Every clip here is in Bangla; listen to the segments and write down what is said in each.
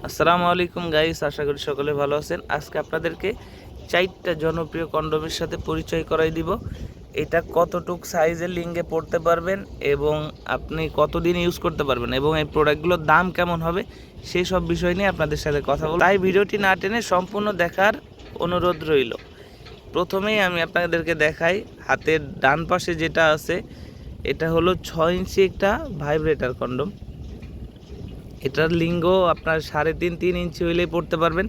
আসসালামু আলাইকুম গাইস, আশা করি সকলে ভালো আছেন। আজকে আপনাদেরকে 4টা জনপ্রিয় কন্ডোমের সাথে পরিচয় করাই দিব। এটা কতটুক সাইজের লিঙ্গে পড়তে পারবেন এবং আপনি কতদিন ইউজ করতে পারবেন এবং এই প্রোডাক্টগুলোর দাম কেমন হবে সেই সব বিষয় নিয়ে আপনাদের সাথে কথা বলব। তাই ভিডিওটি না টেনে সম্পূর্ণ দেখার অনুরোধ রইল। প্রথমেই আমি আপনাদেরকে দেখাই, হাতের ডান পাশে যেটা আছে এটা হলো 6 ইঞ্চি একটা ভাইব্রেটর কন্ডোম। এটার লিঙ্গ আপনার 3.5-3 ইঞ্চি হইলেই পড়তে পারবেন।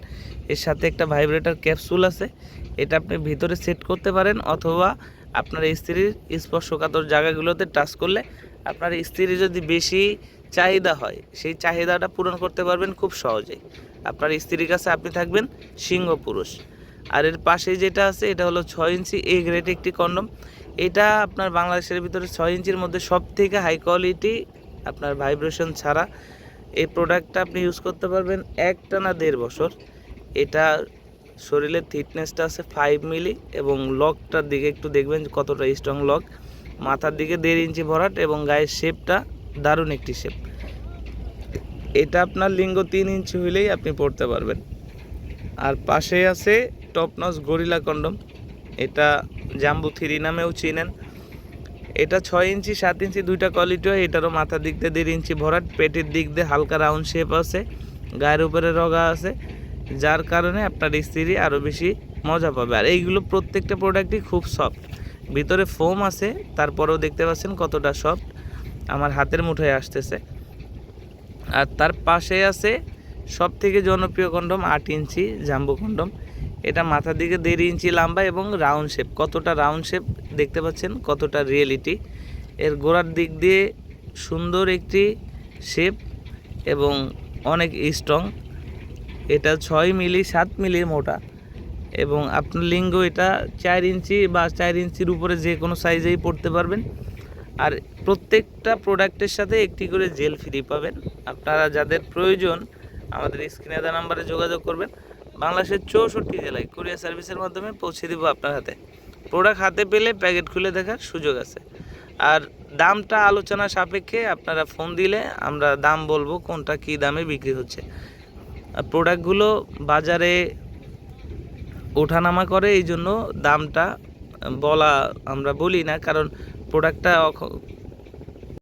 এর সাথে একটা ভাইব্রেটর ক্যাপসুল আছে, এটা আপনি ভিতরে সেট করতে পারেন অথবা আপনার স্ত্রীর স্পর্শকাতর জায়গাগুলোতে টাচ করলে আপনার স্ত্রীর যদি বেশি চাহিদা হয় সেই চাহিদাটা পূরণ করতে পারবেন খুব সহজেই। আপনার স্ত্রীর কাছে আপনি থাকবেন সিংহ পুরুষ। আর এর পাশে যেটা আছে এটা হলো 6 ইঞ্চি এ গ্রেড একটি কন্ডম। এটা আপনার বাংলাদেশের ভিতরে 6 ইঞ্চির মধ্যে সব থেকে হাই কোয়ালিটি, আপনার ভাইব্রেশন ছাড়া। এই প্রোডাক্টটা আপনি ইউজ করতে পারবেন একটানা 1.5 বছর। এটা শরীরের থিকনেসটা আছে 5 মিলি এবং লকটার দিকে একটু দেখবেন কতটা স্ট্রং লক। মাথার দিকে 1.5 ইঞ্চি ভরাট এবং গায়ের শেপটা দারুণ একটি শেপ। এটা আপনার লিঙ্গ 3 ইঞ্চি হইলেই আপনি পড়তে পারবেন। আর পাশে আছে টপনচ গরিলা কন্ডম, এটা জাম্বু 3 নামেও চিনেন। এটা 6 ইঞ্চি 7 ইঞ্চি দুইটা কোয়ালিটি হয়। এটারও মাথার দিক দিয়ে 1.5 ইঞ্চি ভরাট, পেটের দিক দিয়ে হালকা রাউন্ড শেপ আছে, গায়ের উপরে রগা আছে, যার কারণে আপনার স্ত্রী আরও বেশি মজা পাবে। আর এইগুলো প্রত্যেকটা প্রোডাক্টই খুব সফট, ভিতরে ফোম আছে, তারপরেও দেখতে পাচ্ছেন কতটা সফট, আমার হাতের মুঠোয় আসতেছে। আর তার পাশে আছে সব থেকে জনপ্রিয় কন্ডম 8 ইঞ্চি জাম্বো কন্ডম। এটা মাথার দিকে 1.5 ইঞ্চি লম্বা এবং রাউন্ড শেপ, কতটা রাউন্ড শেপ দেখতে পাচ্ছেন, কতটা রিয়েলিটি। এর গোড়ার দিক দিয়ে সুন্দর একটি শেপ এবং অনেক স্ট্রং। এটা 6 মিলি 7 মিলি মোটা এবং আপনার লিঙ্গ এটা 4 ইঞ্চি বা 4 ইঞ্চির উপরে যে কোনো সাইজেই পড়তে পারবেন। আর প্রত্যেকটা প্রোডাক্টের সাথে একটি করে জেল ফ্রি পাবেন। আপনারা যাদের প্রয়োজন আমাদের স্ক্রিনে দেওয়া নাম্বারে যোগাযোগ করবেন। বাংলাদেশের 64 জেলায় কুরিয়ার সার্ভিসের মাধ্যমে পৌঁছে দেব আপনার হাতে। প্রোডাক্ট হাতে পেলে প্যাকেট খুলে দেখার সুযোগ আছে। আর দামটা আলোচনা সাপেক্ষে, আপনারা ফোন দিলে আমরা দাম বলবো কোনটা কী দামে বিক্রি হচ্ছে। আর প্রোডাক্টগুলো বাজারে ওঠানামা করে, এই জন্য দামটা বলা আমরা বলি না, কারণ প্রোডাক্টটা